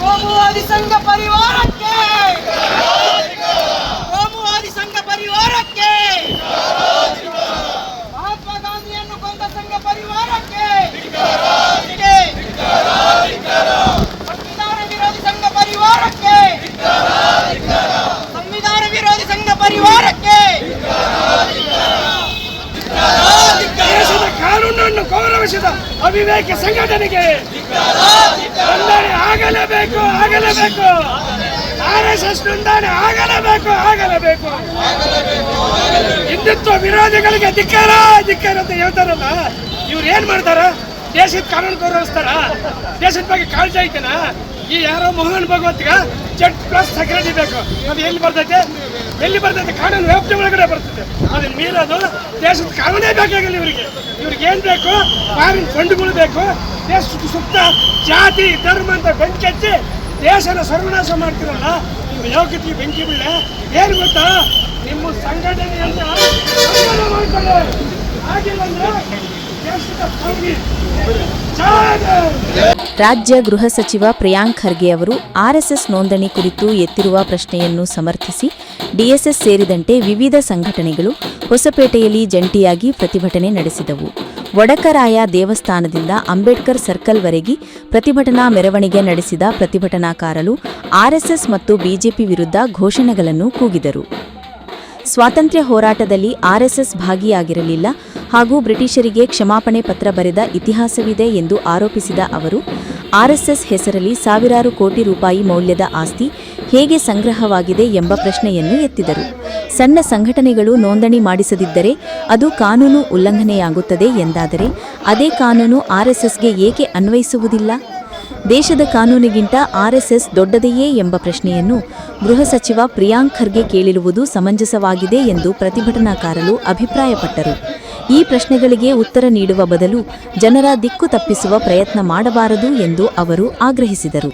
ಕೋಮುವಾದಿ ಸಂಘ ಪರಿವಾರಕ್ಕೆ, ಕೋಮುವಾದಿ ಸಂಘ ಪರಿವಾರಕ್ಕೆ, ಮಹಾತ್ಮ ಗಾಂಧಿಯನ್ನು ಕೊಂದ ಸಂಘ ಪರಿವಾರಕ್ಕೆ, ಸಂವಿಧಾನ ವಿರೋಧಿ ಸಂಘ ಪರಿವಾರಕ್ಕೆ, ಸಂವಿಧಾನ ವಿರೋಧಿ ಸಂಘ ಪರಿವಾರಕ್ಕೆ, ದೇಶದ ಕಾನೂನನ್ನು ಗೌರವಿಸಿದ ಅವಿವೇಕ ಸಂಘಟನೆಗೆ ನೋಂದಣಿ ಆಗಲೇಬೇಕು, ಆಗಲೇಬೇಕು. RSS ನೋಂದಣಿ ಆಗಲೇಬೇಕು. ಹಿಂದುತ್ವ ವಿರೋಧಿಗಳಿಗೆ ಧಿಕ್ಕಾರ ಅಂತ ಹೇಳ್ತಾರಲ್ಲ, ಇವ್ರು ಏನ್ ಮಾಡ್ತಾರ? ದೇಶದ ಕಾನೂನು ಗೌರವಿಸ್ತಾರ? ದೇಶದ ಬಗ್ಗೆ ಕಾಳಜಿ ಐತೆನ? ಈ ಯಾರೋ ಮೋಹನ್ ಭಗವತ್ಗ Z+ ಸೆಕ್ರೆಟರಿ ಬೇಕು. ಅದು ಎಲ್ಲಿ ಬರ್ತೈತೆ? ಕಾನೂನು ವ್ಯಾಪ್ತಿ ಒಳಗಡೆ ಬರ್ತದೆ. ಅದನ್ನ ಮೀರೋದು ದೇಶದ ಕಾನೂನೇ ಬೇಕಾಗಿಲ್ಲ ಇವರಿಗೆ ಏನ್ ಬೇಕು? ಫಾರಿನ್ ಫಂಡ್ಗಳು ಬೇಕು. ದೇಶದ ಸುತ್ತ ಜಾತಿ ಧರ್ಮ ಅಂತ ಬೆಂಕಿ ಹಚ್ಚಿ ದೇಶನ ಸರ್ವನಾಶ ಮಾಡ್ತಿರಲ್ಲ, ನಿಮ್ಮ ಯೋಗ್ಯತೆ ಬೆಂಕಿ ಬೀಳೆ. ಏನು ಗೊತ್ತಾ? ನಿಮ್ಮ ಸಂಘಟನೆಯನ್ನ ಮಾಡ್ತಾರೆ. ಆಗಿಲ್ಲ ಅಂದ್ರೆ ದೇಶದ ರಾಜ್ಯ ಗೃಹ ಸಚಿವ ಪ್ರಿಯಾಂಕ್ ಖರ್ಗೆ ಅವರು RSS ನೋಂದಣಿ ಕುರಿತು ಎತ್ತಿರುವ ಪ್ರಶ್ನೆಯನ್ನು ಸಮರ್ಥಿಸಿ DSS ಸೇರಿದಂತೆ ವಿವಿಧ ಸಂಘಟನೆಗಳು ಹೊಸಪೇಟೆಯಲ್ಲಿ ಜಂಟಿಯಾಗಿ ಪ್ರತಿಭಟನೆ ನಡೆಸಿದವು. ವಡಕರಾಯ ದೇವಸ್ಥಾನದಿಂದ ಅಂಬೇಡ್ಕರ್ ಸರ್ಕಲ್ವರೆಗೆ ಪ್ರತಿಭಟನಾ ಮೆರವಣಿಗೆ ನಡೆಸಿದ ಪ್ರತಿಭಟನಾಕಾರರು RSS ಮತ್ತು ಬಿಜೆಪಿ ವಿರುದ್ಧ ಘೋಷಣೆಗಳನ್ನು ಕೂಗಿದರು. ಸ್ವಾತಂತ್ರ್ಯ ಹೋರಾಟದಲ್ಲಿ RSS ಭಾಗಿಯಾಗಿರಲಿಲ್ಲ ಹಾಗೂ ಬ್ರಿಟಿಷರಿಗೆ ಕ್ಷಮಾಪಣೆ ಪತ್ರ ಬರೆದ ಇತಿಹಾಸವಿದೆ ಎಂದು ಆರೋಪಿಸಿದ ಅವರು, RSS ಹೆಸರಲ್ಲಿ ಸಾವಿರಾರು ಕೋಟಿ ರೂಪಾಯಿ ಮೌಲ್ಯದ ಆಸ್ತಿ ಹೇಗೆ ಸಂಗ್ರಹವಾಗಿದೆ ಎಂಬ ಪ್ರಶ್ನೆಯನ್ನು ಎತ್ತಿದರು. ಸಣ್ಣ ಸಂಘಟನೆಗಳು ನೋಂದಣಿ ಮಾಡಿಸದಿದ್ದರೆ ಅದು ಕಾನೂನು ಉಲ್ಲಂಘನೆಯಾಗುತ್ತದೆ ಎಂದಾದರೆ ಅದೇ ಕಾನೂನು RSSಗೆ ಏಕೆ ಅನ್ವಯಿಸುವುದಿಲ್ಲ? ದೇಶದ ಕಾನೂನಿಗಿಂತ RSS ದೊಡ್ಡದೆಯೇ ಎಂಬ ಪ್ರಶ್ನೆಯನ್ನು ಗೃಹ ಸಚಿವ ಪ್ರಿಯಾಂಕ್ ಖರ್ಗೆ ಕೇಳಿರುವುದು ಸಮಂಜಸವಾಗಿದೆ ಎಂದು ಪ್ರತಿಭಟನಾಕಾರರು ಅಭಿಪ್ರಾಯಪಟ್ಟರು. ಈ ಪ್ರಶ್ನೆಗಳಿಗೆ ಉತ್ತರ ನೀಡುವ ಬದಲು ಜನರ ದಿಕ್ಕು ತಪ್ಪಿಸುವ ಪ್ರಯತ್ನ ಮಾಡಬಾರದು ಎಂದು ಅವರು ಆಗ್ರಹಿಸಿದರು.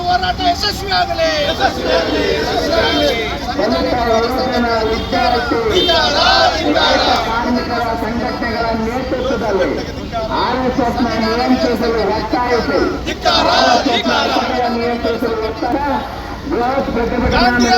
ಹೋರಾಟ ಯಶಸ್ವಿಯಾಗಲಿ. ಕಾರ್ಮಿಕರ ಸಂಘಟನೆಗಳ ನೇತೃತ್ವದಲ್ಲಿ RSSನ ನಿಯಂತ್ರಿಸಲು ಒತ್ತಾಯಿಸಿ ನಿಯಂತ್ರಿಸಲು ಒತ್ತಡ ಬೃಹತ್ ಪ್ರತಿಭಟನೆ.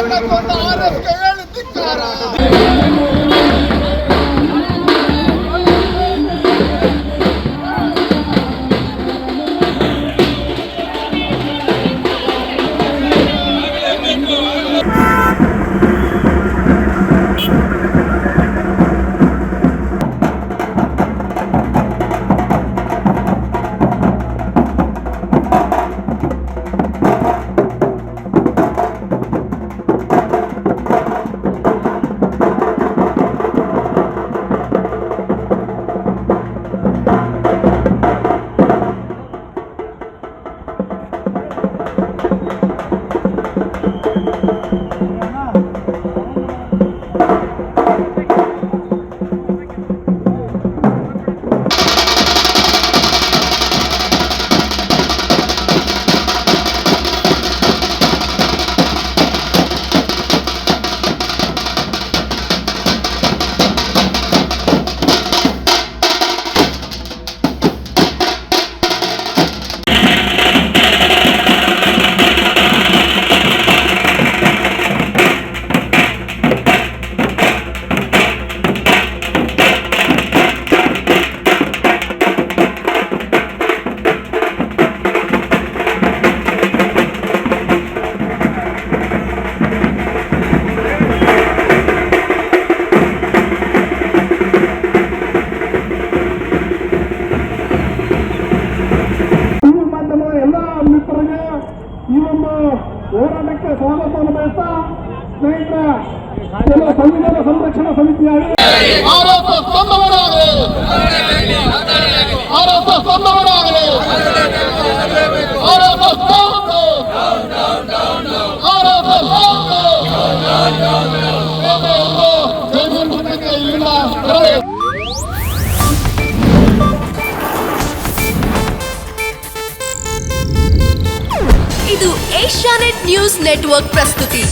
ಹೋರಾಟಕ್ಕೆ ಸ್ವಾಗತವನ್ನು ಬಯಸ್ತಾ ಸ್ನೇಹಿತರ ಸಂವಿಧಾನ ಸಂರಕ್ಷಣಾ ಸಮಿತಿಯಾಗಿ ಇದು ಏಷ್ಯಾನೆಟ್ ನ್ಯೂಸ್ ನೆಟ್ವರ್ಕ್ ಪ್ರಸ್ತುತಿ.